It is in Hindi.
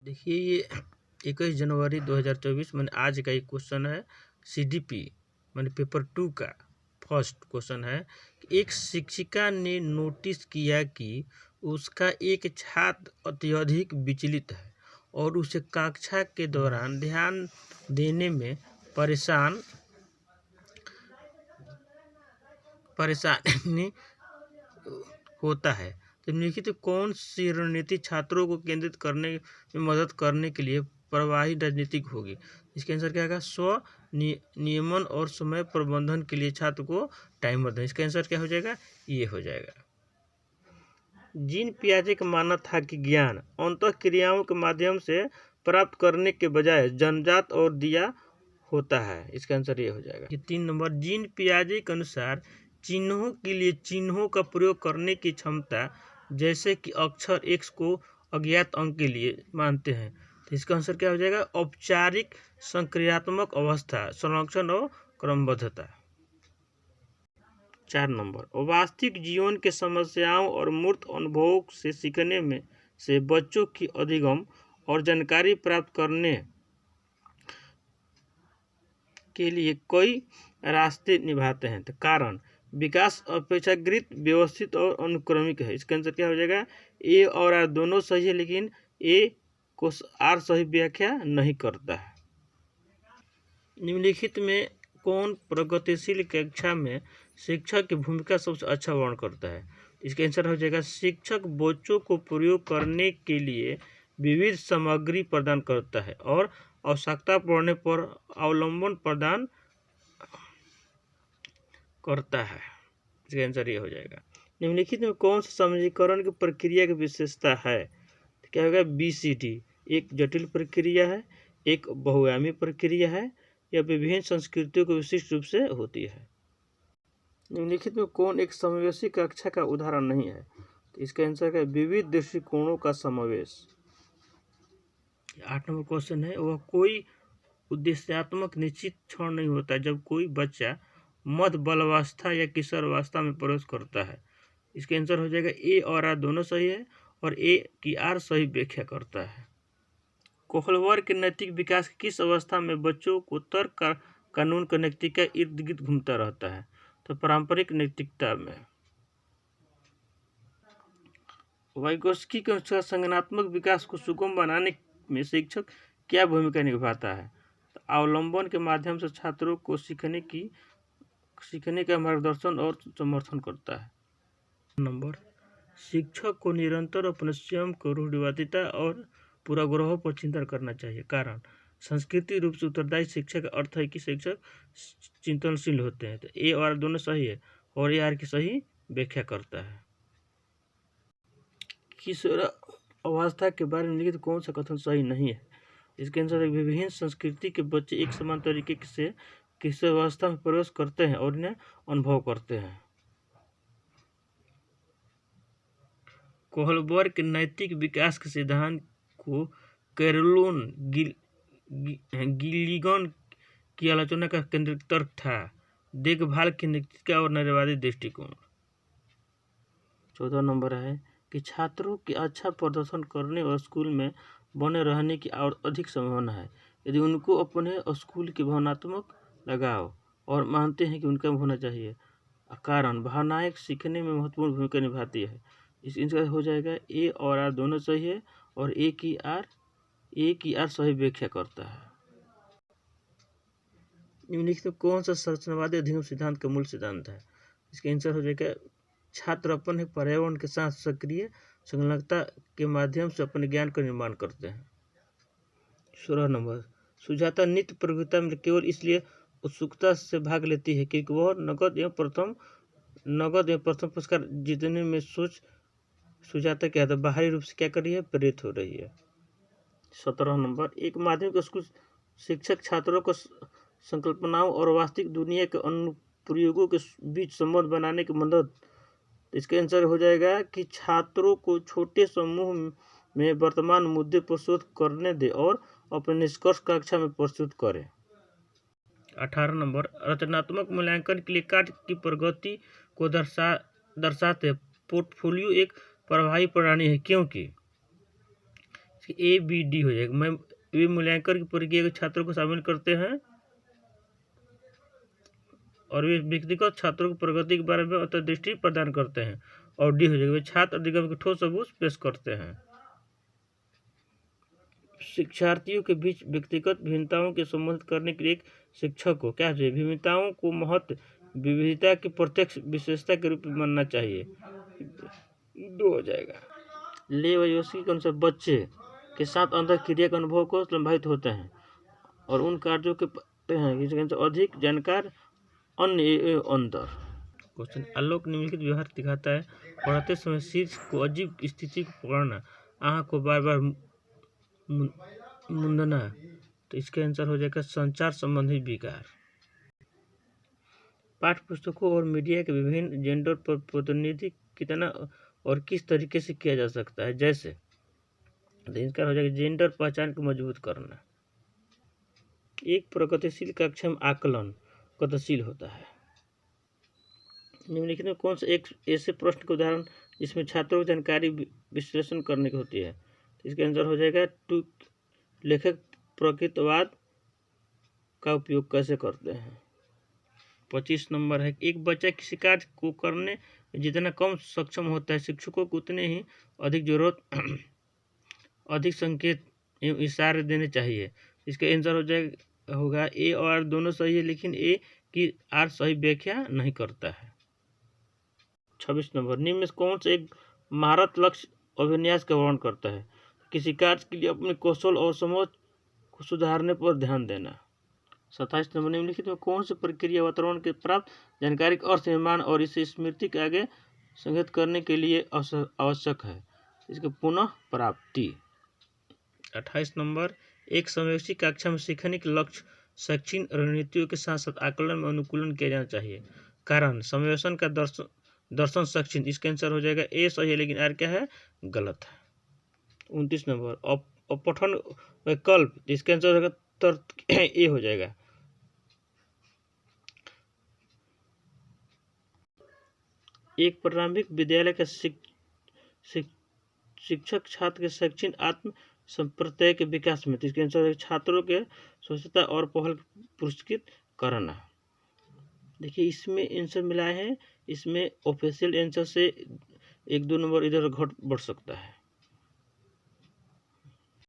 देखिए ये 21 जनवरी 2024 मैंने आज का एक क्वेश्चन है CDP मैंने पेपर 2 का फर्स्ट क्वेश्चन है कि एक शिक्षिका ने नोटिस किया कि उसका एक छात्र अत्यधिक विचलित है और उसे कक्षा के दौरान ध्यान देने में परेशानी होता है। तो निम्नलिखित कौन सी रणनीति छात्रों को केंद्रित करने में मदद करने के लिए प्रभावी रणनीतिक होगी? इसका आंसर क्या होगा? स्व नियमन और समय प्रबंधन के लिए छात्र को टाइमर दें। इसका आंसर क्या हो जाएगा? ये हो जाएगा। जीन पियाजे का मानना था कि ज्ञान अंतःक्रियाओं के माध्यम से प्राप्त करने के बजाय जन्मजात और दिया होता है। इसका आंसर ये हो जाएगा। 3 नंबर, जीन पियाजे के अनुसार चिन्हों के लिए चिन्हों का प्रयोग करने की क्षमता, जैसे कि अक्षर X को अज्ञात अंक के लिए मानते हैं। तो इसका आंसर क्या हो जाएगा? औपचारिक संक्रियात्मक अवस्था, संरक्षण और क्रमबद्धता। 4 नंबर, वास्तविक जीवन के समस्याओं और मूर्त अनुभवों से सीखने में से बच्चों की अधिगम और जानकारी प्राप्त करने के लिए कई रास्ते निभाते हैं। तो कारण विकास अपेक्षाकृत व्यवस्थित और अनुक्रमिक है। इसका आंसर क्या हो जाएगा? ए और आर दोनों सही है, लेकिन ए को आर सही व्याख्या नहीं करता है। निम्नलिखित में कौन प्रगतिशील कक्षा में शिक्षक की भूमिका सबसे अच्छा वर्णन करता है? इसका आंसर हो जाएगा शिक्षक बच्चों को प्रयोग करने के लिए विविध सामग्री प्रदान करता है और आवश्यकता पड़ने पर अवलंबन प्रदान करता है। इसका आंसर ये हो जाएगा। निम्नलिखित में कौन सा समीकरण की प्रक्रिया की विशेषता है? तो क्या होगा? BCD एक जटिल प्रक्रिया है, एक बहुआयामी प्रक्रिया है, या विभिन्न संस्कृतियों को विशिष्ट रूप से होती है। निम्नलिखित में कौन एक समावेशी कक्षा का उदाहरण नहीं है? तो इसका आंसर है विविध दृष्टिकोणों का समावेश। 8 नंबर क्वेश्चन है, वह कोई उद्देश्यात्मक निश्चित क्षण नहीं होता जब कोई बच्चा मध्य बाल्यावस्था या किशोरावस्था में प्रवेश करता है। इसका आंसर हो जाएगा ए और आर दोनों सही है और ए की आर सही व्याख्या करता है। कोहलवर के नैतिक विकास की किस अवस्था में बच्चों को तर्क कानून का नैतिकता इर्द गिर्द घूमता रहता है? तो पारंपरिक नैतिकता में। वाइगोस्की के अनुसार संज्ञानात्मक विकास को सुगम बनाने में शिक्षक क्या भूमिका निभाता है? तो अवलंबन के माध्यम से छात्रों को सीखने का मार्गदर्शन और समर्थन करता है। नंबर, शिक्षक को निरंतर अपने स्वयं को रूढ़िवादिता और पूर्वाग्रहों पर चिंतन करना चाहिए। कारण संस्कृति रूप से उत्तरदायी शिक्षा का अर्थ है कि शिक्षक चिंतनशील होते हैं। तो ए और दोनों सही है और ए आर की सही व्याख्या करता है। किशोर अवस्था के बारे में लिखित कौन सा कथन सही नहीं है? इसके अनुसार विभिन्न संस्कृति के बच्चे एक समान तरीके से किशोर अवस्था में प्रवेश करते हैं और इन्हें अनुभव करते हैं। कोहलबर्ग के नैतिक विकास के सिद्धांत को कैरोलिन गिलिगन की आलोचना का केंद्रित तर्क था देखभाल की नैतिकता और नारीवादी दृष्टिकोण। 14 नंबर है कि छात्रों के अच्छा प्रदर्शन करने और स्कूल में बने रहने की और अधिक संभावना है यदि उनको अपने स्कूल की भावनात्मक लगाव और मानते हैं कि उनका होना चाहिए। कारण भावनाएं सीखने में महत्वपूर्ण भूमिका निभाती है। इसका हो जाएगा ए और आर दोनों सही है और ए की आर सही व्याख्या करता है। निम्नलिखित कौन सा संरचनावादी अधिगम सिद्धांत का मूल सिद्धांत है? इसका आंसर हो जाएगा छात्र अपने पर्यावरण के साथ सक्रिय संलग्नता के माध्यम से अपने ज्ञान का निर्माण करते हैं। 16 नंबर, सुजाता नित्य प्रतियोगिता में केवल इसलिए उत्सुकता से भाग लेती है क्योंकि वह नगद एवं प्रथम पुरस्कार जीतने में सुजाता के आदत बाहरी रूप से क्या कर रही है? प्रेरित हो रही है। 17 नंबर, एक माध्यमिक स्कूल शिक्षक छात्रों को संकल्पनाओं और वास्तविक दुनिया के अनुप्रयोगों के बीच संबंध बनाने की मदद। इसका आंसर हो जाएगा कि छात्रों को छोटे समूह में वर्तमान मुद्दे पर शोध करने दे और अपने निष्कर्ष कक्षा में प्रस्तुत करें। 18 नंबर, रचनात्मक मूल्यांकन के लिए कार्य की प्रगति को दर्शाते पोर्टफोलियो एक प्रभावी प्रणाली है क्योंकि ABD हो जाएगा। मैं वे मूल्यांकन की प्रक्रिया के छात्रों को शामिल करते हैं और वे व्यक्तिगत छात्रों की प्रगति के बारे में अंतर्दृष्टि प्रदान करते हैं। और D हो जाएगा, वे छात्र अधिगम के ठोस सबूत पेश करते हैं। शिक्षार्थियों के बीच व्यक्तिगत भिन्नताओं के संबोधित करने के लिए एक शिक्षक को क्या चाहिए? भिन्नताओं को महत्व विविधता की प्रत्यक्ष विशेषता के रूप में मानना चाहिए। 2 हो जाएगा। लेवयोस्की के अनुसार बच्चे के साथ अंतर क्रिया के अनुभव को संभावित होते हैं और उन कार्यों के पते हैं जिसके अधिक जानकार अन्य अंतर। क्वेश्चन, आलोक निम्नलिखित व्यवहार दिखाता है। पढ़ते समय शीर्ष को अजीब स्थिति को पकड़ना, आँख को बार बार मुंदना, तो इसका आंसर हो जाएगा संचार संबंधी विकार। पाठ्य पुस्तकों और मीडिया के विभिन्न जेंडर पर प्रतिनिधि कितना और किस तरीके से किया जा सकता है? जैसे तो इसका हो जाएगा जेंडर पहचान को मजबूत करना। एक प्रगतिशील कक्षा में आकलन गतिशील होता है। निम्नलिखित में कौन सा एक ऐसे प्रश्न का उदाहरण जिसमें छात्रों को जानकारी विश्लेषण करने की होती है? तो इसका आंसर हो जाएगा लेखक प्रकृतिवाद का उपयोग कैसे करते हैं। 25 नंबर है, एक बच्चा किसी कार्य को करने जितना कम सक्षम होता है, शिक्षकों को उतने ही अधिक जरूरत अधिक संकेत एवं इशारे देने चाहिए। इसका आंसर हो जाएगा होगा ए और आर दोनों सही है, लेकिन ए की आर सही व्याख्या नहीं करता है। 26 नंबर, निम्न में कौन सा एक महारत लक्ष्य अभिन्यास का वर्णन करता है? किसी कार्य के लिए अपने कौशल और समझ को सुधारने पर ध्यान देना। 27 नंबर, निम्नलिखित में कौन सी प्रक्रिया वातावरण के प्राप्त जानकारी का अर्थ निर्माण और इसे स्मृति के आगे संग्रहित करने के लिए आवश्यक है? इसके पुनः प्राप्ति। 28 नंबर, एक समावेशी कक्षा में सीखने के लक्ष्य शैक्षणिक रणनीतियों के साथ साथ आकलन में अनुकूलन किया जाना चाहिए। कारण समावेशन का दर्शन शैक्षणिक, इसका आंसर हो जाएगा ए सही है, लेकिन आर क्या है? गलत है। 29 नंबर, अपठन विकल्प, इसका आंसर होगा ए हो जाएगा। एक प्रारंभिक विद्यालय का शिक्षक छात्र के शैक्षणिक आत्म संप्रत्यय के विकास में, इसके आंसर छात्रों के स्वच्छता और पहल पुरस्कृत करना। देखिए इसमें आंसर मिला है, इसमें ऑफिशियल आंसर से 1-2 नंबर इधर घट बढ़ सकता है।